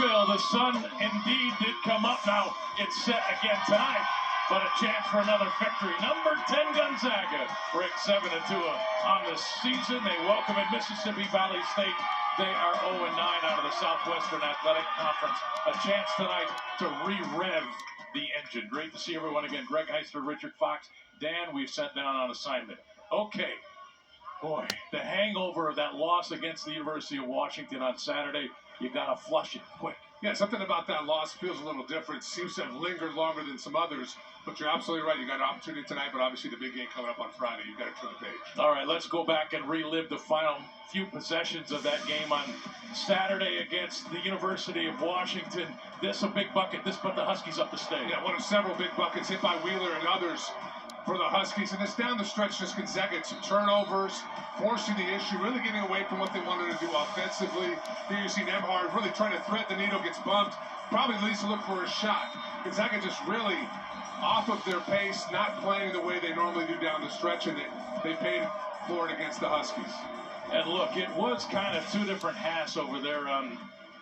Phil, the sun indeed did come up. Now it's set again tonight, but a chance for another victory. Number 10 Gonzaga breaks 7-2 on the season. They welcome in Mississippi Valley State. They are 0-9 out of the Southwestern Athletic Conference. A chance tonight to re-rev the engine. Great to see everyone again. Greg Heister, Richard Fox, Dan, we've sent down on assignment. Okay. Boy, the hangover of that loss against the University of Washington on Saturday, you got to flush it quick. Yeah, something about that loss feels a little different. Seems to have lingered longer than some others. But you're absolutely right. You got an opportunity tonight, but obviously the big game coming up on Friday. You've got to turn the page. All right, let's go back and relive the final few possessions of that game on Saturday against the University of Washington. This a big bucket. This put the Huskies up the stage. Yeah, one of several big buckets hit by Wheeler and others for the Huskies. And it's down the stretch, just Gonzaga had some turnovers, forcing the issue, really getting away from what they wanted to do offensively. Here you see Nemhard really trying to thread the needle, gets bumped, probably leads to look for a shot. Gonzaga just really off of their pace, not playing the way they normally do down the stretch, and they paid for it against the Huskies. And look, it was kind of two different halves over there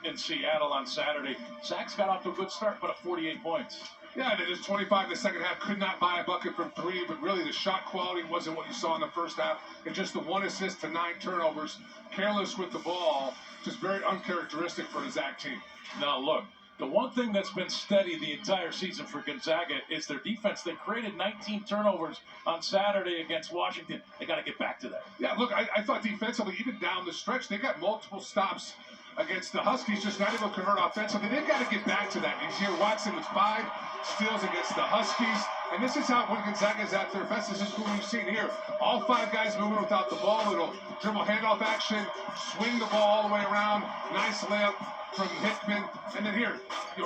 in Seattle on Saturday. Zach's got off to a good start, but 48 points. Yeah, they just 25 in the second half, could not buy a bucket from three, but really the shot quality wasn't what you saw in the first half. And just the 1 assist to 9 turnovers, careless with the ball, just very uncharacteristic for a Zach team. Now look, the one thing that's been steady the entire season for Gonzaga is their defense. They created 19 turnovers on Saturday against Washington. They got to get back to that. Yeah, look, I thought defensively, even down the stretch, they got multiple stops against the Huskies, just not able to convert offensively. They've got to get back to that. You see Watson with 5 steals against the Huskies. And this is how, when Gonzaga is at their best, this is what we've seen here. All 5 guys moving without the ball. It'll dribble handoff action, swing the ball all the way around. Nice layup from Hickman. And then here,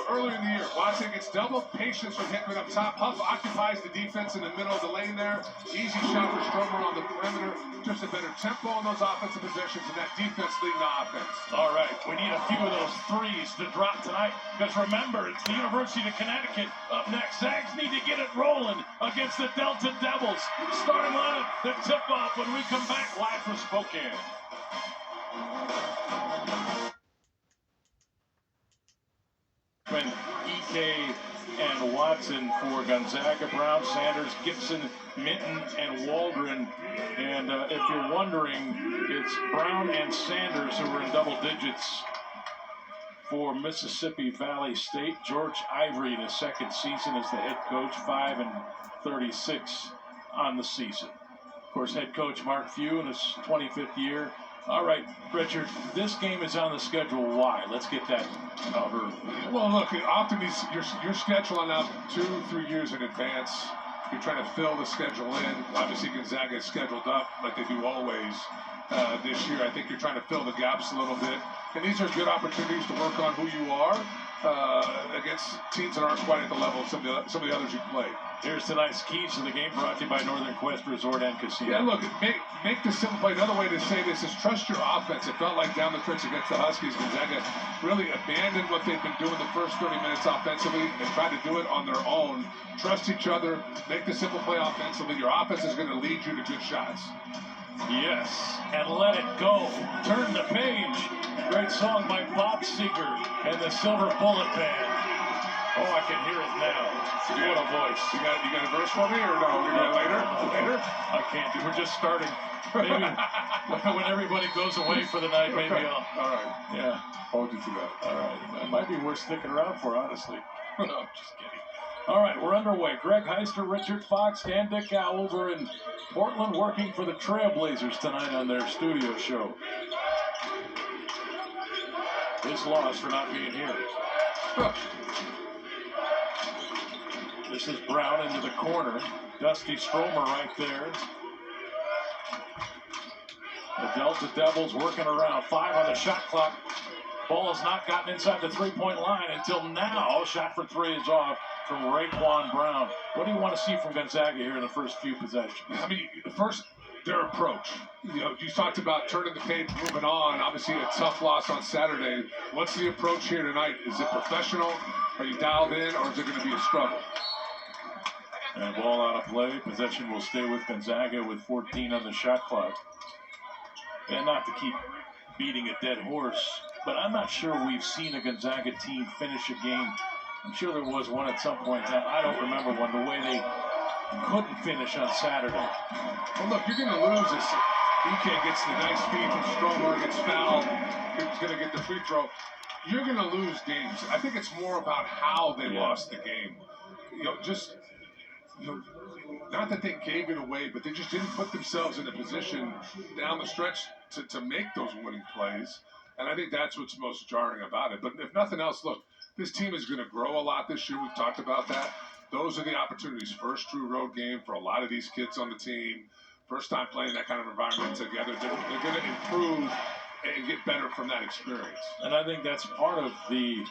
earlier in the year, Watson gets double patience from Hickman up top. Huff occupies the defense in the middle of the lane there. Easy shot for Stromer on the perimeter. Just a better tempo on those offensive possessions, and that defense leading the offense. All right, we need a few of those threes to drop tonight, because remember, it's the University of Connecticut up next. Zags need to get it rolling against the Delta Devils. Starting lineup, the tip-off when we come back live from Spokane. EK and Watson for Gonzaga, Brown, Sanders, Gibson, Minton, and Waldron. And if you're wondering, it's Brown and Sanders who were in double digits for Mississippi Valley State. George Ivory in his second season as the head coach, 5-36 on the season. Of course, head coach Mark Few in his 25th year. All right, Richard, this game is on the schedule. Why? Let's get that covered. Well, look, often you're scheduling out 2-3 years in advance. You're trying to fill the schedule in. Obviously, Gonzaga is scheduled up like they do always this year. I think you're trying to fill the gaps a little bit. And these are good opportunities to work on who you are against teams that aren't quite at the level of some of the others you play. Here's tonight's keys to the game, brought to you by Northern Quest Resort and Casino. Yeah, look, make the simple play. Another way to say this is trust your offense. It felt like down the stretch against the Huskies, Gonzaga really abandoned what they've been doing the first 30 minutes offensively and tried to do it on their own. Trust each other. Make the simple play offensively. Your offense is going to lead you to good shots. Yes, and let it go. Turn the page. Great song by Bob Seger and the Silver Bullet Band. Oh, I can hear it now. What a voice. You got a verse for me or no? Later? I can't. We're just starting. Maybe when everybody goes away for the night, maybe I'll. All right. Yeah. Hold you to that. All right. That might be worth sticking around for, honestly. No, just kidding. All right, we're underway. Greg Heister, Richard Fox, Dan Dickow over in Portland working for the Trailblazers tonight on their studio show. His loss for not being here. This is Brown into the corner. Dusty Stromer right there. The Delta Devils working around. 5 on the shot clock. Ball has not gotten inside the three-point line until now. Shot for 3 is off from Raekwon Brown. What do you want to see from Gonzaga here in the first few possessions? I mean, first, their approach. You talked about turning the page, moving on. Obviously, a tough loss on Saturday. What's the approach here tonight? Is it professional? Are you dialed in, or is it going to be a struggle? And ball out of play. Possession will stay with Gonzaga with 14 on the shot clock. And not to keep beating a dead horse, but I'm not sure we've seen a Gonzaga team finish a game. I'm sure there was one at some point in time. I don't remember one, the way they couldn't finish on Saturday. Well, look, you're going to lose this. EK gets the nice feed from Stromer, gets fouled. He's going to get the free throw. You're going to lose games. I think it's more about how they lost the game. Not that they gave it away, but they just didn't put themselves in a position down the stretch to make those winning plays. And I think that's what's most jarring about it. But if nothing else, look, this team is going to grow a lot this year. We've talked about that. Those are the opportunities. First true road game for a lot of these kids on the team. First time playing that kind of environment together. They're going to improve and get better from that experience. And I think that's part of the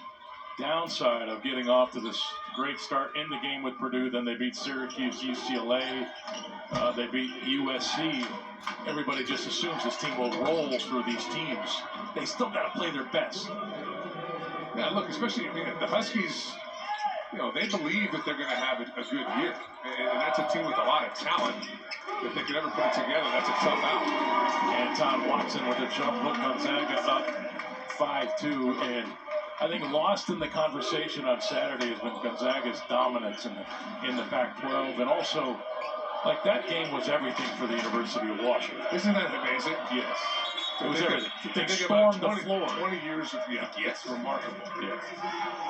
downside of getting off to this great start in the game with Purdue. Then they beat Syracuse, UCLA, they beat USC. Everybody just assumes this team will roll through these teams. They still got to play their best. Yeah, look, especially the Huskies, they believe that they're going to have a good year. And that's a team with a lot of talent. If they could ever put it together, that's a tough out. Anton Watson with a jump hook. Gonzaga up 5-2. And I think lost in the conversation on Saturday has been Gonzaga's dominance in the Pac-12. And also, like, that game was everything for the University of Washington. Isn't that amazing? Yes. It was everything. They stormed the floor. 20 years of, yes, remarkable. Yes.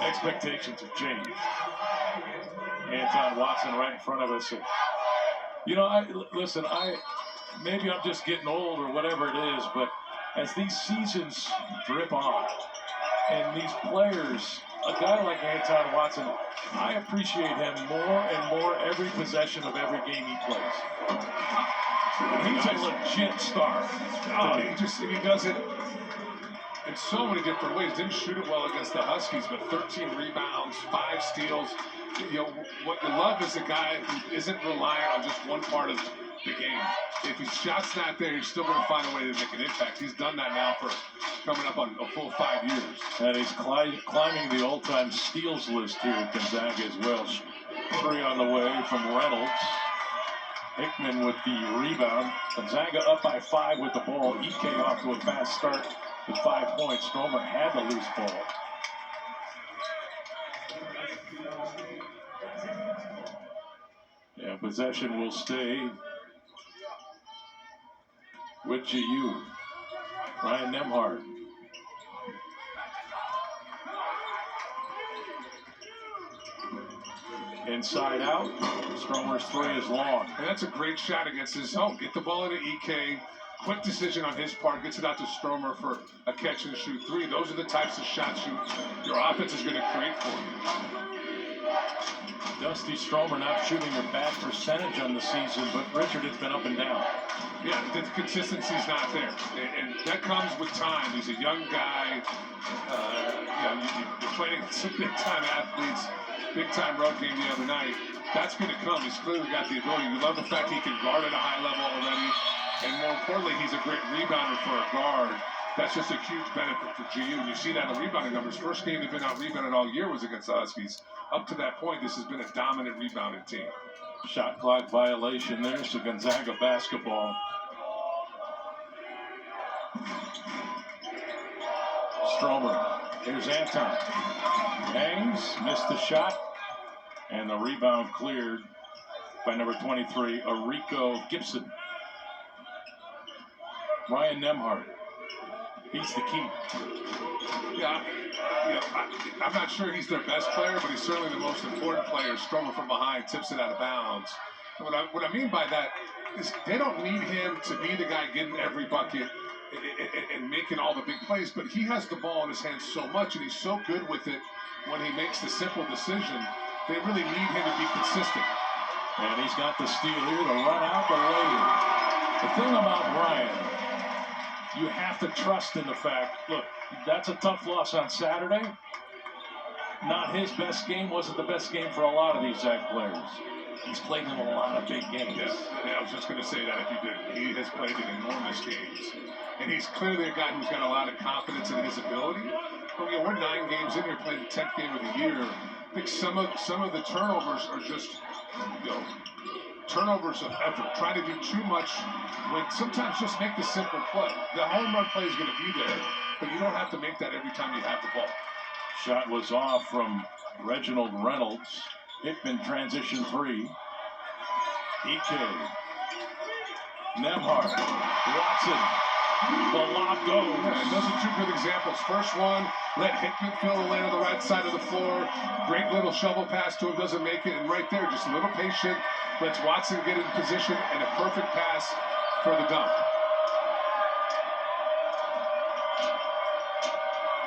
Expectations have changed. Anton Watson right in front of us. Maybe I'm just getting old or whatever it is, but as these seasons drip on, and these players, a guy like Anton Watson, I appreciate him more and more every possession of every game he plays. He's a legit star. He does it in so many different ways. Didn't shoot it well against the Huskies, but 13 rebounds, 5 steals. What you love is a guy who isn't reliant on just one part of the game. If his shot's not there, he's still going to find a way to make an impact. He's done that now for coming up on a full 5 years. And he's climbing the all-time steals list here at Gonzaga as well. 3 on the way from Reynolds. Hickman with the rebound. Gonzaga up by 5 with the ball. EK off to a fast start with 5 points. Stromer had the loose ball. Yeah, possession will stay with GU. Ryan Nembhard. Inside out. Stromer's 3 is long. And that's a great shot against his zone. Get the ball into EK. Quick decision on his part. Gets it out to Stromer for a catch and shoot 3. Those are the types of shots your offense is going to create for you. Dusty Stromer not shooting a bad percentage on the season, but Richard, it's been up and down. Yeah, the consistency's not there. And that comes with time. He's a young guy. You're playing some big-time athletes. Big-time road game the other night. That's going to come. He's clearly got the ability. You love the fact he can guard at a high level already. And more importantly, he's a great rebounder for a guard. That's just a huge benefit for GU. And you see that in the rebounding numbers. First game they've been out-rebounded all year was against the Huskies. Up to that point, this has been a dominant rebounding team. Shot clock violation there, so Gonzaga basketball. Stromer. Here's Anton. Hangs, missed the shot. And the rebound cleared by number 23, Arico Gibson. Ryan Nembhard. He's the key. I'm not sure he's their best player, but he's certainly the most important player. Stromer from behind tips it out of bounds. And what I mean by that is they don't need him to be the guy getting every bucket and making all the big plays, but he has the ball in his hands so much, and he's so good with it when he makes the simple decision. They really need him to be consistent. And he's got the steal here, the run out, the lay. The thing about Ryan, you have to trust in the fact, look, that's a tough loss on Saturday. Not his best game, wasn't the best game for a lot of these Zag players. He's played in a lot of big games. Yeah, I was just going to say that if he did. He has played in enormous games. And he's clearly a guy who's got a lot of confidence in his ability. But we're 9 games in here, playing the 10th game of the year. I think some of the turnovers are just, turnovers of effort, trying to do too much when sometimes just make the simple play. The home run play is going to be there, but you don't have to make that every time you have the ball. Shot was off from Reginald Reynolds. Hickman transition three. EK. Nemhard. Watson. The lob goes. Yeah, and those are two good examples. First one, let Hickman fill the lane on the right side of the floor. Great little shovel pass to him, doesn't make it. And right there, just a little patient, lets Watson get in position, and a perfect pass for the dunk.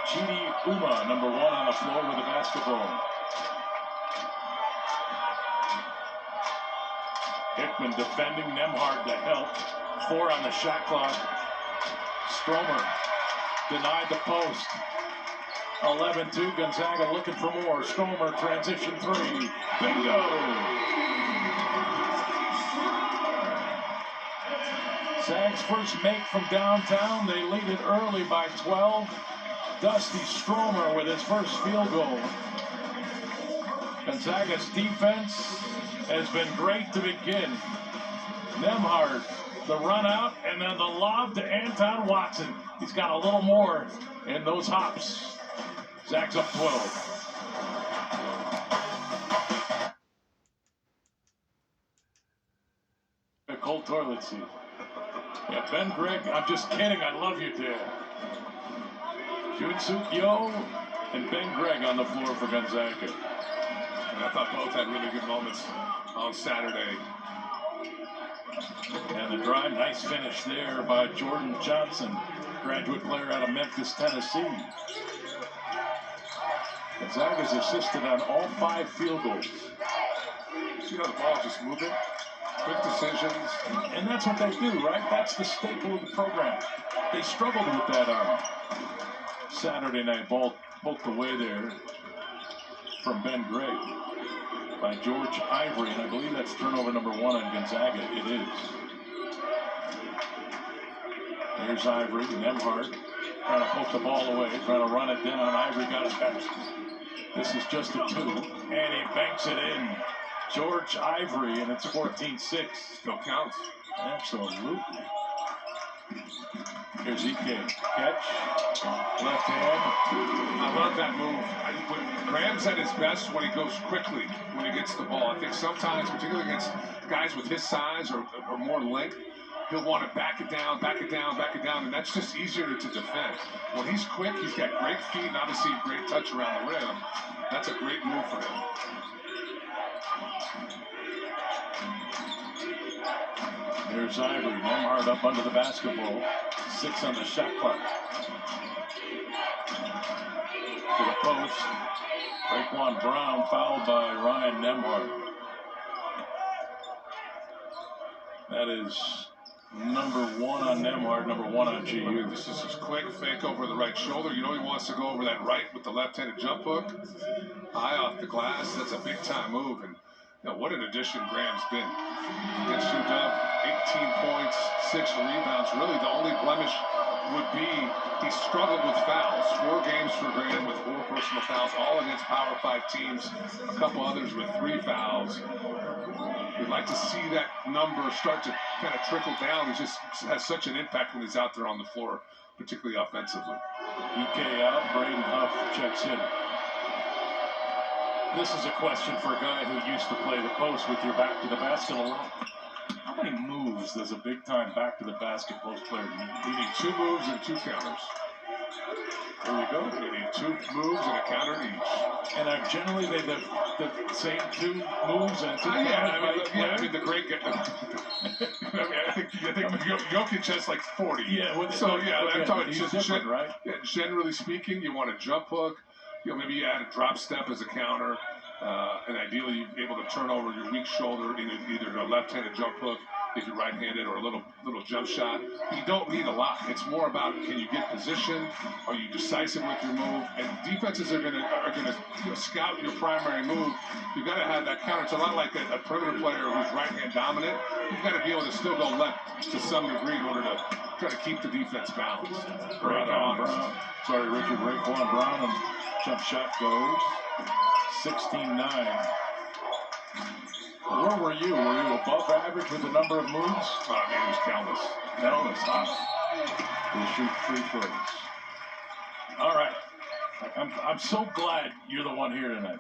Chidi Uma, number one on the floor with the basketball. Hickman defending, Nemhard to help. 4 on the shot clock. Stromer denied the post. 11-2, Gonzaga looking for more. Stromer, transition three. Bingo! Zags first make from downtown. They lead it early by 12. Dusty Stromer with his first field goal. Gonzaga's defense has been great to begin. Nemhard, the run out, and then the lob to Anton Watson. He's got a little more in those hops. Zags up 12. A cold toilet seat. Yeah, Ben Gregg, I'm just kidding. I love you, Dad. Junsuk Yo and Ben Gregg on the floor for Gonzaga. And I thought both had really good moments on Saturday. And the drive, nice finish there by Jordan Johnson, graduate player out of Memphis, Tennessee. Gonzaga's assisted on all 5 field goals. See how the ball just moving? Quick decisions. And that's what they do, right? That's the staple of the program. They struggled with that on Saturday night. Ball poked away there from Ben Gregg by George Ivory, and I believe that's turnover number 1 on Gonzaga. It is. Here's Ivory, Nemhard, trying to poke the ball away, trying to run it down. Ivory got it back. This is just a 2, and he banks it in. George Ivory, and it's 14-6. Still counts. Absolutely. Here's EK. Catch. Left hand. I love that move. Graham's at his best when he goes quickly, when he gets the ball. I think sometimes, particularly against guys with his size or more length, he'll want to back it down, and that's just easier to defend. When he's quick, he's got great feet and obviously great touch around the rim. That's a great move for him. There's Ivory. Nemhard up under the basketball. 6 on the shot clock. To the post. Raekwon Brown fouled by Ryan Nemhard. That is number 1 on Nemhard, number 1 on GU. This is his quick fake over the right shoulder. You know he wants to go over that right with the left-handed jump hook. High off the glass. That's a big-time move. And you know, what an addition Graham's been. Against UW, 18 points, 6 rebounds. Really, the only blemish would be he struggled with fouls. 4 games for Graham with 4 personal fouls, all against Power 5 teams. A couple others with 3 fouls. We'd like to see that number start to kind of trickle down. He just has such an impact when he's out there on the floor, particularly offensively. EK out, Braden Huff checks in. This is a question for a guy who used to play the post with your back to the basket a lot. How many moves does a big-time back-to-the-basket post player need? You need 2 moves and 2 counters. There you go. You need 2 moves and a counter each. And are generally they the same 2 moves and 2 counters? I mean, the great guy. I think Jokic has like 40. Yeah. I'm talking he's different, right? Yeah, generally speaking, you want a jump hook. You know, maybe you add a drop step as a counter, and ideally you'd be able to turn over your weak shoulder in either a left-handed jump hook if you're right-handed, or a little jump shot. You don't need a lot. It's more about, can you get position? Are you decisive with your move? And defenses are gonna scout your primary move. You've got to have that counter. It's a lot like a perimeter player who's right-hand dominant. You've got to be able to still go left to some degree in order to try to keep the defense balanced. Raekwon Brown, and jump shot goes. 16-9. Where were you? Were you above average with the number of moves? I mean, it was countless. They shoot free throws. All right. I'm so glad you're the one here tonight.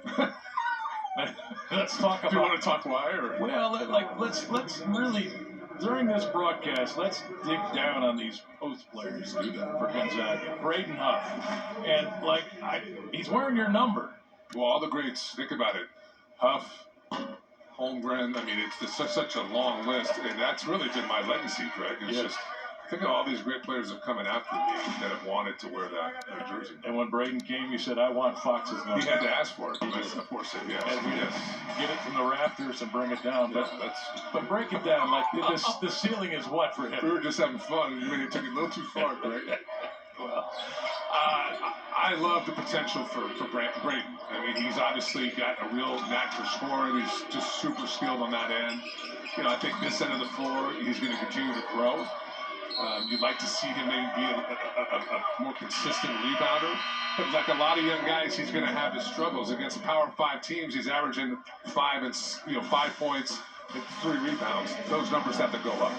Let's talk about. Do you want to talk why? Or? Well, let's really during this broadcast, let's dig down on these post players for Gonzaga. Braden Huff, and he's wearing your number. Well, all the greats. Think about it. Huff, Holmgren. I mean, it's such a long list, and that's really been my legacy, Greg. It's just. Think of all these great players that have come in after me that have wanted to wear that jersey. And when Braden came, he said, "I want Fox's number." He had to ask for it. He of course said yes. Get it from the rafters and bring it down. But break it down. Like the ceiling is what for him? We were just having fun. You really took it a little too far, Greg. Well, I love the potential for Braden. I mean, he's obviously got a real knack for scoring. He's just super skilled on that end. You know, I think this end of the floor, he's going to continue to grow. You'd like to see him maybe be a more consistent rebounder. But like a lot of young guys, he's going to have his struggles. Against Power 5 teams, he's averaging 5 points and 3 rebounds. Those numbers have to go up.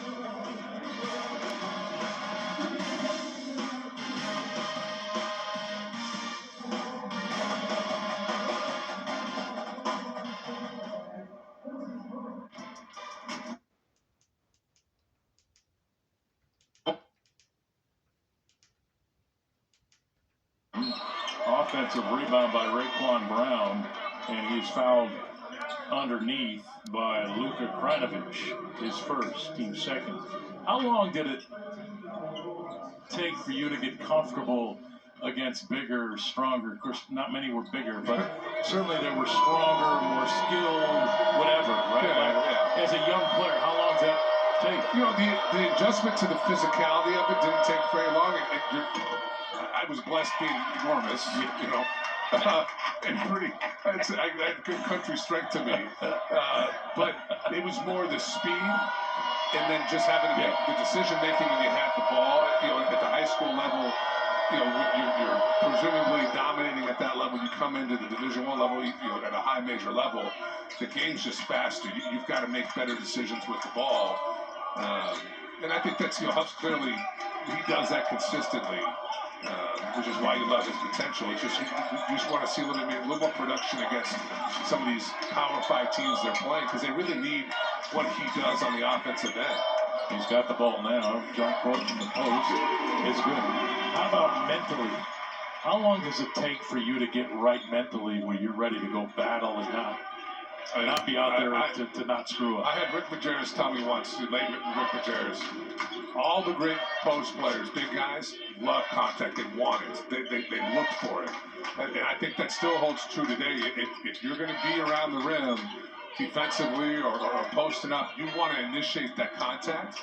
Offensive rebound by Raekwon Brown, and he's fouled underneath by Luka Krajinovic, his first, team second. How long did it take for you to get comfortable against bigger, stronger? Of course, not many were bigger, but certainly they were stronger, more skilled, whatever, right? As a young player, how long did that take? You know, the adjustment to the physicality of it didn't take very long. I was blessed being enormous, you know, and pretty. I had good country strength to me, but it was more the speed, and then just having to make the decision making when you had the ball. You know, at the high school level, you know, you're presumably dominating at that level. You come into the Division I level, you know, at a high major level, the game's just faster. You've got to make better decisions with the ball, and I think that's, you know, Huff's clearly he does that consistently. Which is why you love his potential. It's just you just want to see a little more production against some of these Power 5 teams they're playing, because they really need what he does on the offensive end. He's got the ball now. Jump quote from the post. It's good. How about mentally? How long does it take for you to get right mentally where you're ready to go battle and not be out there to not screw up? I had Rick Majerus tell me once, late Rick Majerus, all the great post players, big guys, love contact. They want it. They look for it. And I think that still holds true today. If you're going to be around the rim defensively or posting up, you want to initiate that contact.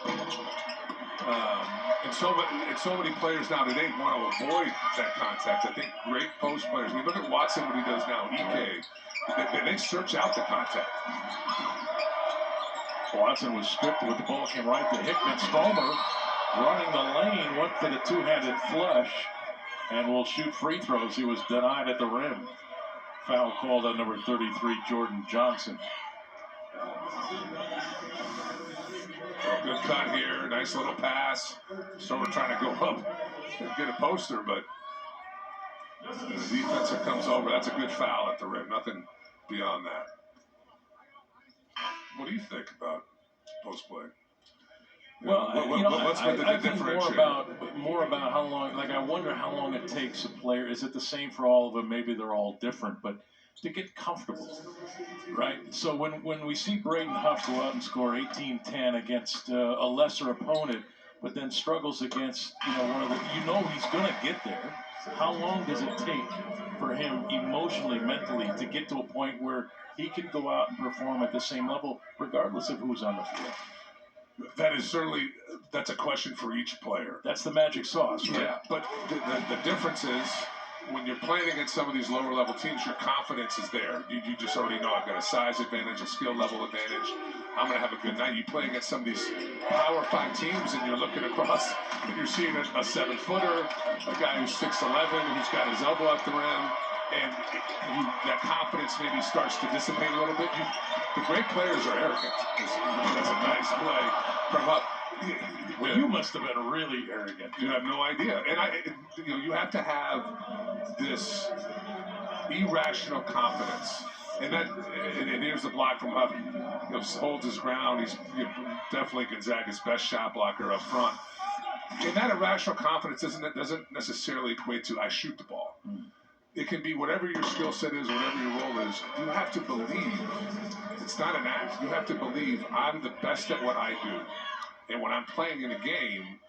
And so many players now today want to avoid that contact. I think great post players, we look at Watson, what he does now, they search out the contact. Watson was stripped with the ball, came right to Hickman. Stromer running the lane, went for the two-handed flush, and will shoot free throws. He was denied at the rim. Foul called on number 33, Jordan Johnson. Good cut here, nice little pass. Stromer trying to go up and get a poster, but the defensive comes over. That's a good foul at the rim, nothing beyond that. What do you think about post play? Well, I think more about how long. Like, I wonder how long it takes a player. Is it the same for all of them? Maybe they're all different, but to get comfortable, right? So when we see Braden Huff go out and score 18-10 against a lesser opponent, but then struggles against one of the, he's gonna get there. How long does it take for him emotionally, mentally, to get to a point where he can go out and perform at the same level, regardless of who's on the field? That's a question for each player. That's the magic sauce, right? Yeah, but the difference is when you're playing against some of these lower level teams, your confidence is there. You just already know I've got a size advantage, a skill level advantage. I'm going to have a good night. You play against some of these Power 5 teams, and you're looking across, and you're seeing a 7-footer, a guy who's 6'11", who's got his elbow at the rim, and that confidence maybe starts to dissipate a little bit. The great players are arrogant. That's a nice play from up. Well, you must have been really arrogant. You have no idea. And you have to have this irrational confidence. And here's the block from Huff. Holds his ground. He's definitely Gonzaga's best shot blocker up front. And that irrational confidence doesn't necessarily equate to I shoot the ball. It can be whatever your skill set is, whatever your role is. You have to believe. It's not an act. You have to believe I'm the best at what I do. And when I'm playing in a game,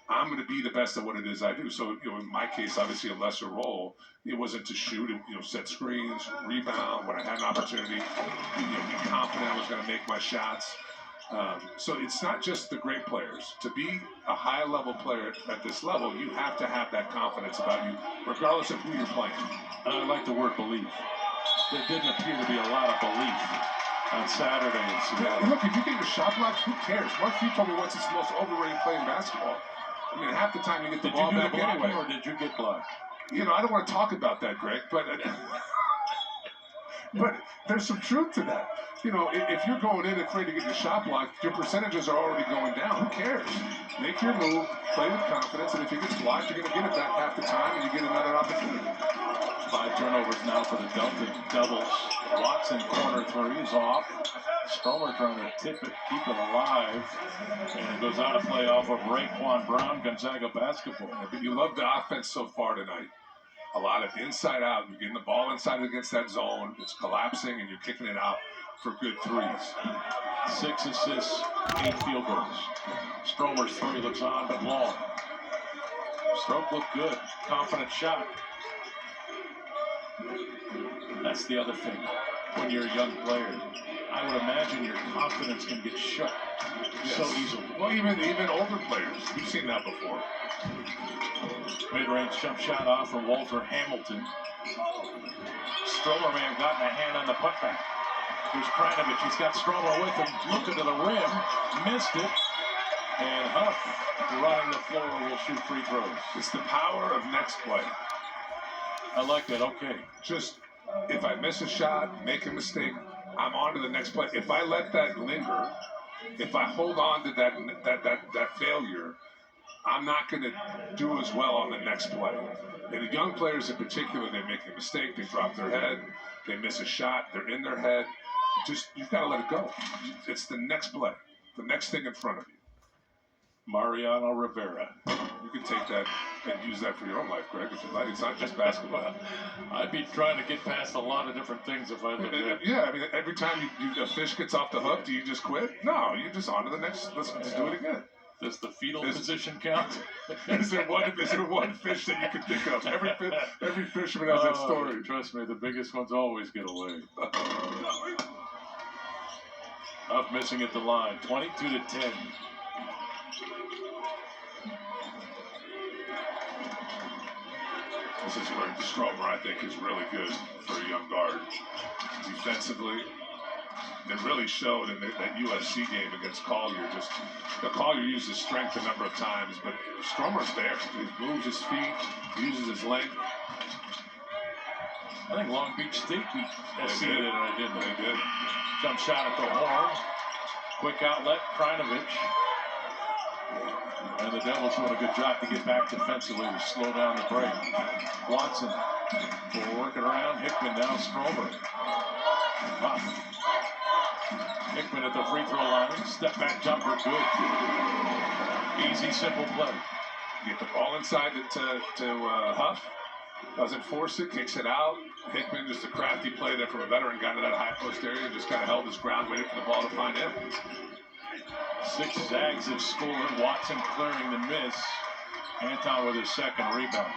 I'm going to be the best at what it is I do. So, in my case, obviously a lesser role. It wasn't to shoot, set screens, rebound. When I had an opportunity, be confident I was going to make my shots. So it's not just the great players. To be a high-level player at this level, you have to have that confidence about you, regardless of who you're playing. And I like the word belief. There didn't appear to be a lot of belief on Saturday in Seattle. Look, if you get your shot blocked, who cares? Mark Few told me once it's the most overrated play in basketball. I mean, half the time you get the ball back anyway. Or did you get blocked? I don't want to talk about that, Greg, but there's some truth to that. If you're going in afraid to get your shot blocked, your percentages are already going down. Who cares? Make your move, play with confidence, and if it gets blocked, you're going to get it back half the time, and you get another opportunity. 5 turnovers now for the doubles. Watson corner three is off. Stromer trying to tip it, keep it alive, and it goes out of play off of Raekwon Brown, Gonzaga basketball. But you love the offense so far tonight. A lot of inside out. You're getting the ball inside against that zone. It's collapsing, and you're kicking it out for good threes. 6 assists, 8 field goals. Stromer's three looks on, but long. Stroke looked good. Confident shot. That's the other thing. When you're a young player, I would imagine your confidence can get shook so easily. Well, even older players. We've seen that before. Mid-range jump shot off from Walter Hamilton. Stromer may have gotten a hand on the putback. Here's Kranovich. He's got Stromer with him. Looking to the rim. Missed it. And Huff, running the floor, will shoot free throws. It's the power of next play. I like that. Okay. Just, if I miss a shot, make a mistake, I'm on to the next play. If I let that linger, if I hold on to that failure, I'm not going to do as well on the next play. And the young players in particular, they make a mistake, they drop their head, they miss a shot, they're in their head. You've got to let it go. It's the next play, the next thing in front of you. Mariano Rivera. You can take that and use that for your own life, Greg, if you like. It's not just basketball. I'd be trying to get past a lot of different things if I looked at. Yeah, I mean, every time a fish gets off the hook, do you just quit? No, you're just on to the next. Let's just do it again. Does the fetal position count? Is there one fish that you can think of? Every fisherman has that story. Trust me, the biggest ones always get away. Up missing at the line, 22-10. This is where Stromer, I think, is really good for a young guard. Defensively, it really showed in that USC game against Collier. Collier used his strength a number of times, but Stromer's there. He moves his feet, uses his length. I think Long Beach State beat SC did. didn't they? They did. Jump shot at the horn. Quick outlet, Kranovich. And the Devils doing a good job to get back defensively to slow down the break. Watson working around. Hickman now Stromer. Hickman at the free throw line. Step back jumper, good. Easy, simple play. Get the ball inside to Huff. Doesn't force it, kicks it out. Hickman, just a crafty play there from a veteran, got into that high post area and just kind of held his ground, waited for the ball to find him. 6 Zags have scored. Watson clearing the miss. Anton with his second rebound.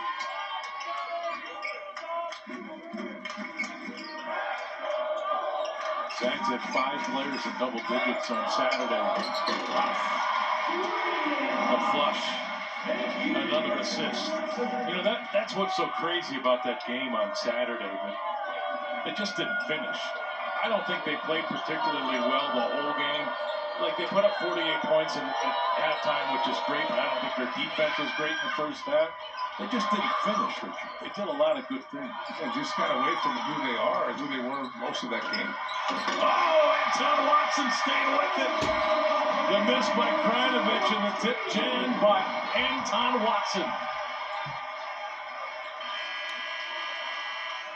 Zags had 5 players in double digits on Saturday. A flush. Another assist. That's what's so crazy about that game on Saturday. That it just didn't finish. I don't think they played particularly well the whole game. Like, they put up 48 points at halftime, which is great, but I don't think their defense was great in the first half. They just didn't finish, Richard. They did a lot of good things. And just got away from who they are and who they were most of that game. Oh, Anton Watson stayed with it. The miss by Kranovich and the tip jammed by Anton Watson.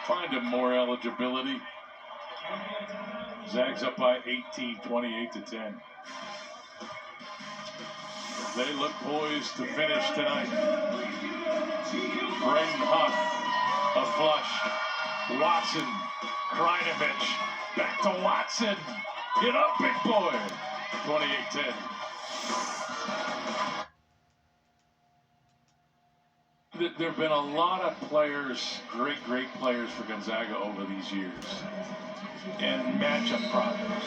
Find him more eligibility. Zags up by 18, 28-10. They look poised to finish tonight. Braden Huff, a flush. Watson, Kranovich, back to Watson. Get up, big boy. 28-10. There have been a lot of players, great players for Gonzaga over these years, and matchup problems.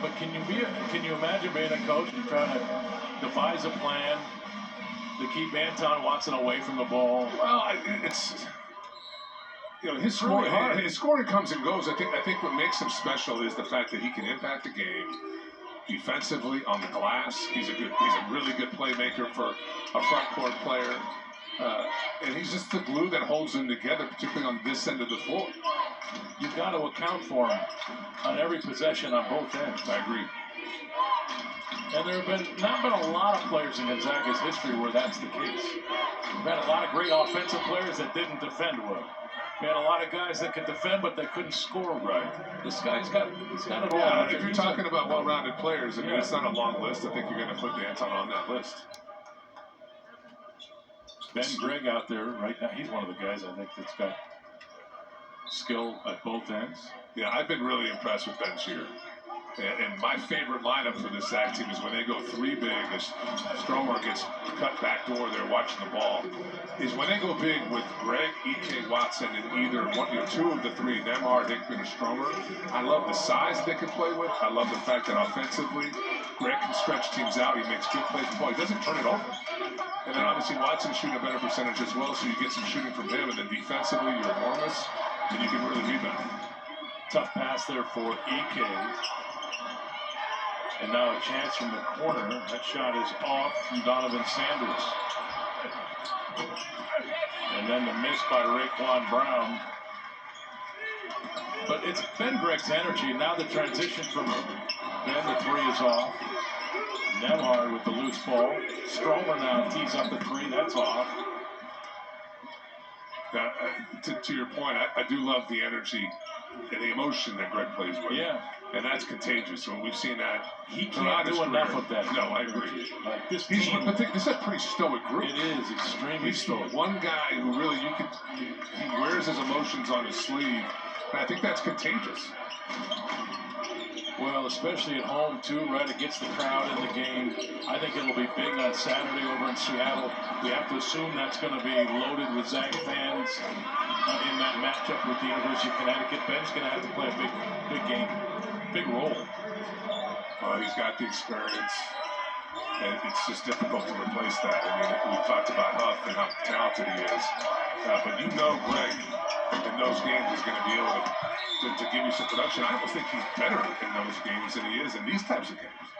But can you imagine being a coach and trying to devise a plan to keep Anton Watson away from the ball? Well, it's his scoring comes and goes. I think what makes him special is the fact that he can impact the game defensively on the glass. He's a really good playmaker for a front court player. And he's just the glue that holds them together, particularly on this end of the floor. You've got to account for him on every possession on both ends. I agree. And there have not been a lot of players in Gonzaga's history where that's the case. We've had a lot of great offensive players that didn't defend well. We had a lot of guys that could defend, but they couldn't score right. This guy's got it all. Yeah, if you're talking about well-rounded players, I mean, it's not a long list. I think you're going to put Anton on that list. Ben Gregg out there right now, he's one of the guys I think that's got skill at both ends. Yeah, I've been really impressed with Ben's year. And my favorite lineup for this Zag team is when they go three big, as Stromer gets cut back door there watching the ball, is when they go big with Gregg, E.K. Watson, and either two of the three, Nembhard, Hickman, or Stromer. I love the size they can play with. I love the fact that offensively, Gregg can stretch teams out. He makes good plays with the ball. He doesn't turn it over. And then obviously Watson's shooting a better percentage as well, so you get some shooting from him. And then defensively, you're enormous, and you can really rebound. Tough pass there for E.K. And now a chance from the corner. That shot is off from Donovan Sanders. And then the miss by Raekwon Brown. But it's Ben Gregg's energy. Now the transition from Ben, the three is off. Nembhard with the loose ball. Stromer now tees up the three. That's off. To your point, I do love the energy and the emotion that Gregg plays with. Yeah. And that's contagious. When we've seen that, he can't do enough of that. No, I agree. Like this this is a pretty stoic group. It is extremely stoic. One guy who really he wears his emotions on his sleeve, and I think that's contagious. Well, especially at home too, right? It gets the crowd in the game. I think it'll be big on Saturday over in Seattle. We have to assume that's going to be loaded with Zag fans in that matchup with the University of Connecticut. Ben's going to have to play a big game, big role. Well, he's got the experience, and it's just difficult to replace that. I mean, we talked about Huff and how talented he is, but Gregg in those games is going to be able to give you some production. I almost think he's better in those games than he is in these types of games.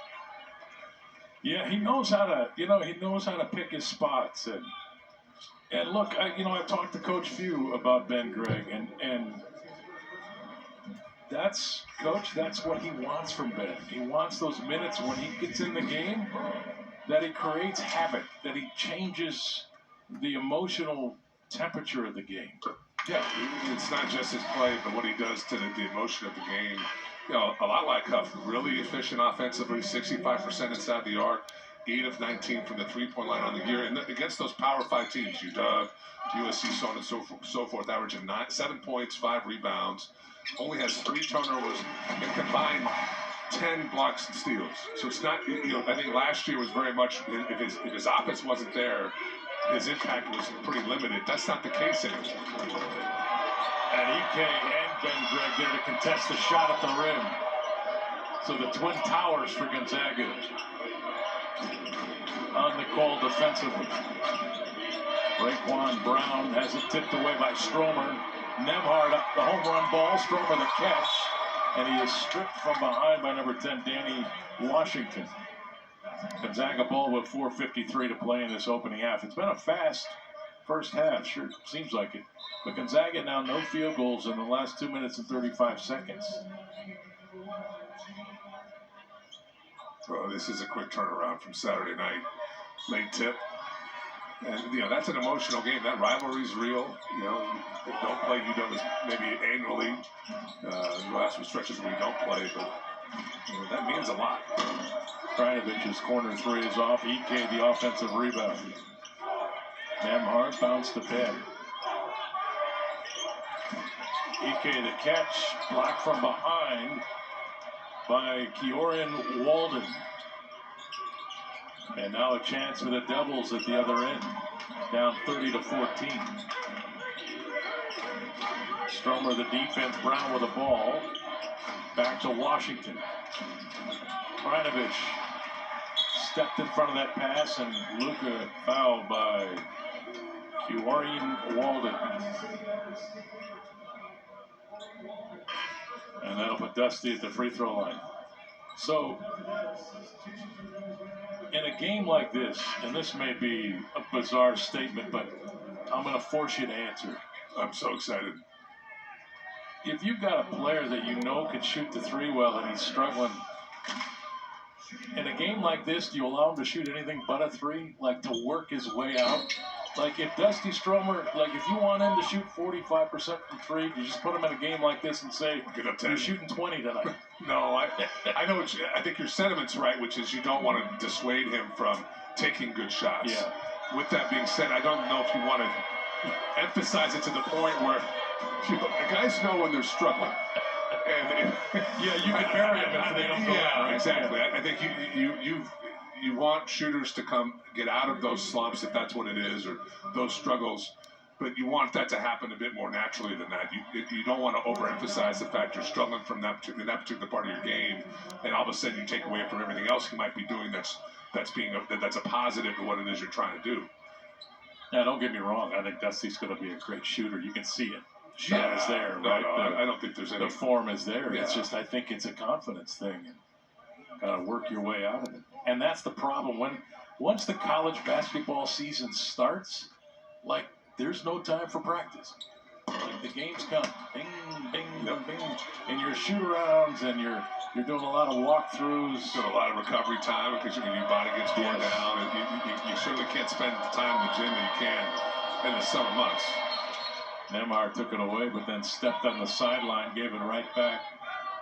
Yeah, he knows how to, he knows how to pick his spots. And look, I've talked to Coach Few about Ben Gregg, and that's what he wants from Ben. He wants those minutes when he gets in the game, that he creates havoc, that he changes the emotional temperature of the game. Yeah, it's not just his play, but what he does to the emotion of the game. A lot like Huff, really efficient offensively, 65% inside the arc, 8 of 19 from the three-point line on the year. And against those Power 5 teams, UW, USC, so on and so forth, averaging 7 points, 5 rebounds, only has 3 turnovers, and combined 10 blocks and steals. So it's not, I think last year was very much, if his offense wasn't there, his impact was pretty limited. That's not the case anymore. And E.K. and Ben Gregg there to contest the shot at the rim. So the Twin Towers for Gonzaga on the call defensively. Raekwon Brown has it tipped away by Stromer. Nembhard up the home run ball. Stromer the catch. And he is stripped from behind by number 10, Danny Washington. Gonzaga ball with 4:53 to play in this opening half. It's been a fast first half, sure seems like it. But Gonzaga now no field goals in the last 2 minutes and 35 seconds. Well, this is a quick turnaround from Saturday night. Late tip. And, that's an emotional game. That rivalry's real. They don't play UW maybe annually. We'll have some stretches where we don't play, but that means a lot. Krajinovich's corner three is off. Ike, the offensive rebound. Nemhard bounced to bed. Ike the catch, blocked from behind by Keorian Walden. And now a chance for the Devils at the other end, down 30-14. Stromer the defense, Brown with the ball. Back to Washington. Krajinovic stepped in front of that pass, and Luka fouled by Keorian Walden. And that'll put Dusty at the free throw line. So, in a game like this, and this may be a bizarre statement, but I'm going to force you to answer. I'm so excited. If you've got a player that can shoot the three well and he's struggling, in a game like this, do you allow him to shoot anything but a three? Like to work his way out? Like if Dusty Stromer, if you want him to shoot 45% from three, you just put him in a game like this and say, you're shooting 20 tonight. No, I know I think your sentiment's right, which is you don't want to dissuade him from taking good shots. Yeah. With that being said, I don't know if you want to emphasize it to the point where the guys know when they're struggling. And you can bury them if they don't go out. Exactly. I think you want shooters to get out of those slumps, if that's what it is, or those struggles. But you want that to happen a bit more naturally than that. You don't want to overemphasize the fact you're struggling from that particular part of your game, and all of a sudden you take away from everything else you might be doing that's a positive to what it is you're trying to do. Now, don't get me wrong. I think Dusty's going to be a great shooter. You can see it. The shot is there, no, right? No, I don't think there's any. The form is there. Yeah. It's just I think it's a confidence thing. Got to work your way out of it. And that's the problem. Once the college basketball season starts, there's no time for practice. The games come, bing, bing, bing, and your shoot-arounds, and you're doing a lot of walkthroughs, doing a lot of recovery time because your body gets worn down, and you certainly can't spend the time in the gym that you can in the summer months. Nemhard took it away, but then stepped on the sideline, gave it right back.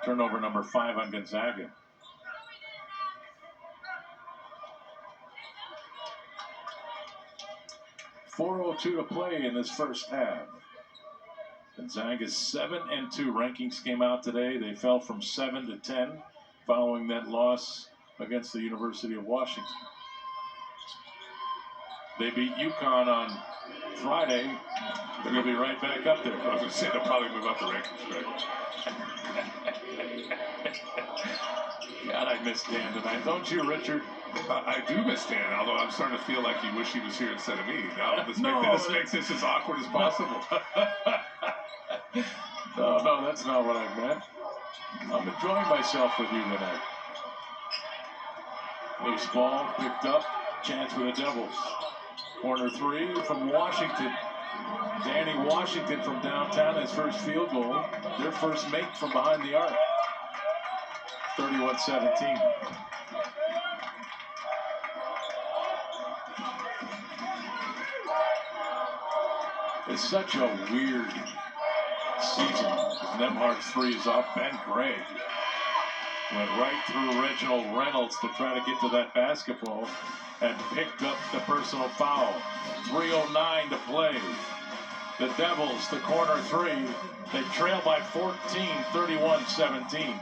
Turnover number 5 on Gonzaga. .402 to play in this first half. Gonzaga's 7-2. Rankings came out today. They fell from 7 to 10 following that loss against the University of Washington. They beat UConn on Friday. They're going to be right back up there. I was going to say they'll probably move up the rankings, Greg. God, I miss Dan tonight. Don't you, Richard? I do miss Dan, although I'm starting to feel like he wish he was here instead of me. Now, let's make this as awkward as possible. No, that's not what I meant. I'm enjoying myself with you tonight. Loose ball picked up. Chance for the Devils. Corner three from Washington. Danny Washington from downtown, his first field goal. Their first make from behind the arc. 31-17. It's such a weird season. Nemhard's three is off. Ben Gray went right through Reginald Reynolds to try to get to that basketball and picked up the personal foul. 3:09 to play. The Devils, the corner three, they trail by 14, 31-17.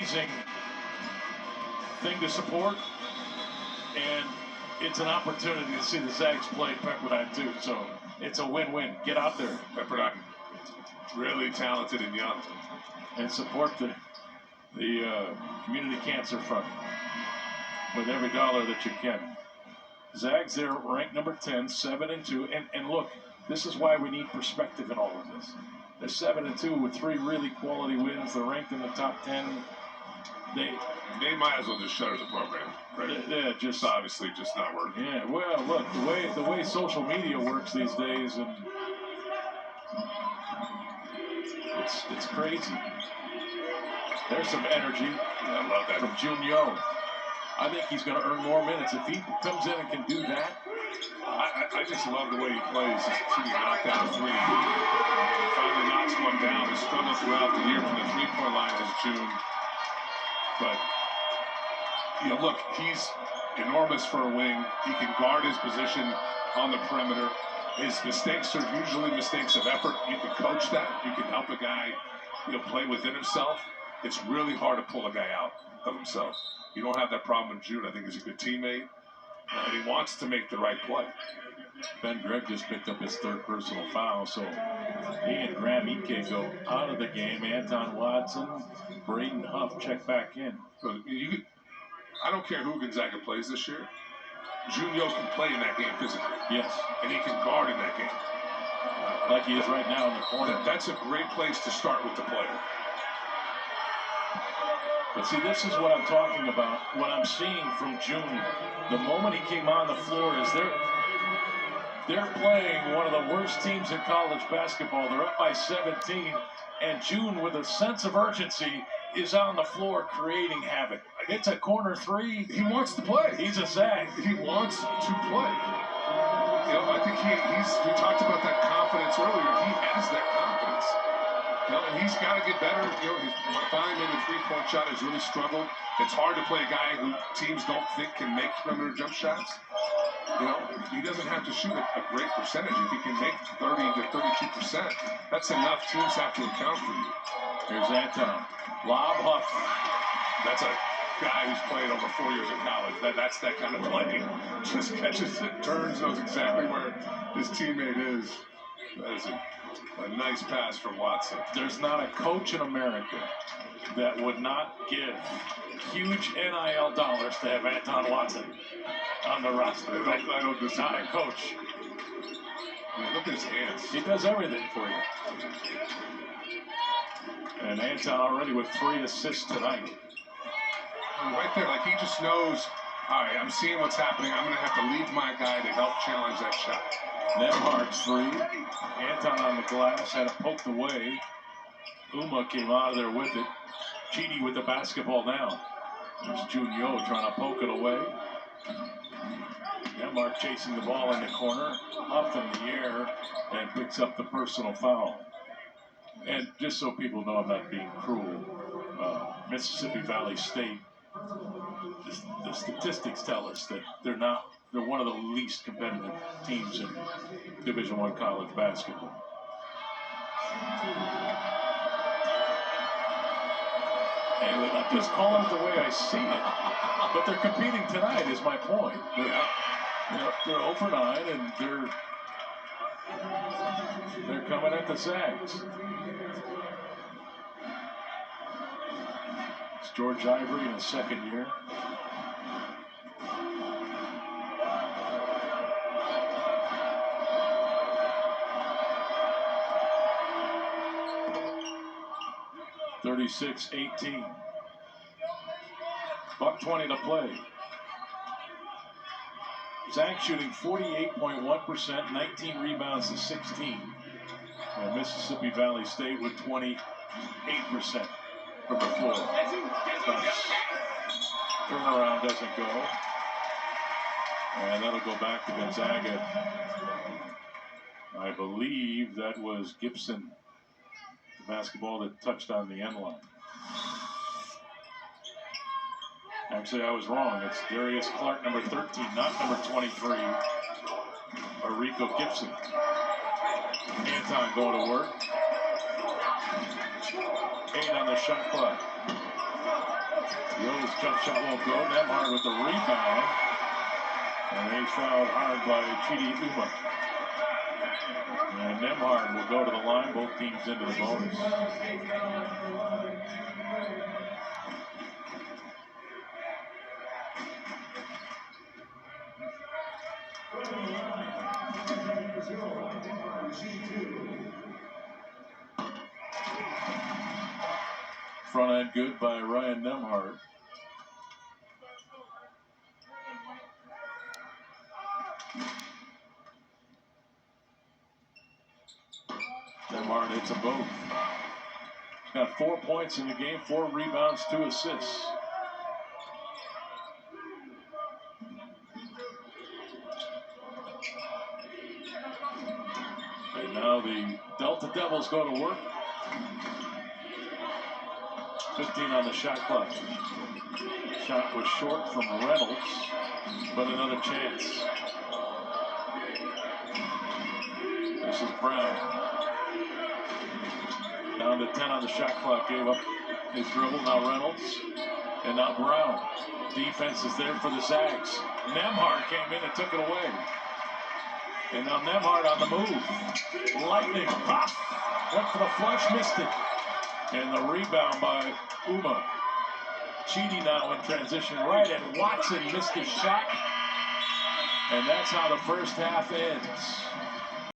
Amazing thing to support, and it's an opportunity to see the Zags play Pepperdine too, so it's a win-win. Get out there. Pepperdine, really talented and young. And support the Community Cancer Fund with every dollar that you can. Zags, they're ranked number 10, 7-2, and look, this is why we need perspective in all of this. They're 7-2 with 3 really quality wins. They're ranked in the top 10. They might as well just shutter the program. Right? Yeah, just obviously just not working. Yeah, well, look, the way social media works these days, and It's crazy. There's some energy. I love that from Junio. I think he's going to earn more minutes if he comes in and can do that. I just love the way he plays. He knocked down a three. He finally knocks one down. He struggled throughout the year from the three-point line this June. But, you know, look, he's enormous for a wing. He can guard his position on the perimeter. His mistakes are usually mistakes of effort. You can coach that. You can help a guy, you know, play within himself. It's really hard to pull a guy out of himself. You don't have that problem in June. I think he's a good teammate. And he wants to make the right play. Ben Gregg just picked up his third personal foul, so he and Graham Ike go out of the game. Anton Watson, Braden Huff check back in. I don't care who Gonzaga plays this year. Junio can play in that game physically. Yes. And he can guard in that game. Like he is right now in the corner. That's a great place to start with the player. But see, this is what I'm talking about. What I'm seeing from June, the moment he came on the floor, is they're playing one of the worst teams in college basketball. They're up by 17, and June, with a sense of urgency, is on the floor creating havoc. It's a corner three. He wants to play. He's a zag. He wants to play. You know, I think we talked about that confidence earlier. He has that confidence. You know, and he's got to get better. You know, finding the three-point shot has really struggled. It's hard to play a guy who teams don't think can make perimeter jump shots. You know, he doesn't have to shoot a great percentage. If he can make 30 to 32%, that's enough. Teams have to account for you. Here's Anton. Lob Huff. That's a guy who's played over 4 years in college. That's that kind of play. Just catches it, turns, knows exactly where his teammate is. That is a nice pass from Watson. There's not a coach in America that would not give huge NIL dollars to have Anton Watson on the roster. I don't disagree. Not a coach. I mean, look at his hands. He does everything for you. And Anton already with 3 assists tonight. Right there, like he just knows, all right, I'm seeing what's happening. I'm going to have to leave my guy to help challenge that shot. Nemhard's 3. Anton on the glass, had it poked away. Uma came out of there with it. Chidi with the basketball now. There's Junio trying to poke it away. Nemhard chasing the ball in the corner. Up in the air and picks up the personal foul. And just so people know I'm not being cruel, Mississippi Valley State, the statistics tell us that they're one of the least competitive teams in Division I college basketball. Hey, I'm just calling it the way I see it. But they're competing tonight is my point. They're 0 for 9 and they're coming at the Zags. It's George Ivory in his second year. (36-18). $1:20 to play. Zach shooting 48.1%, 19 rebounds to 16. And Mississippi Valley State with 28% from the floor. Turnaround doesn't go. And that'll go back to Gonzaga. I believe that was Gibson, the basketball that touched on the end line. Actually, I was wrong. It's Darius Clark, number 13, not number 23, or Rico Gibson. Anton going to work. 8 on the shot clock. Yo's jump shot won't go. Nemhard with the rebound. And he's fouled hard by Chidi Uma. And Nemhard will go to the line. Both teams into the bonus. Front end good by Ryan Nemhard. Nemhard hits them both. He's got 4 points in the game, 4 rebounds, 2 assists. And now the Delta Devils go to work. 15 on the shot clock. Shot was short from Reynolds, but another chance. This is Brown. Down to 10 on the shot clock. Gave up his dribble. Now Reynolds. And now Brown. Defense is there for the Zags. Nemhard came in and took it away. And now Nemhard on the move. Lightning. Pop. Went for the flush. Missed it. And the rebound by Uma. Cheedy now in transition right, and Watson missed his shot. And that's how the first half ends.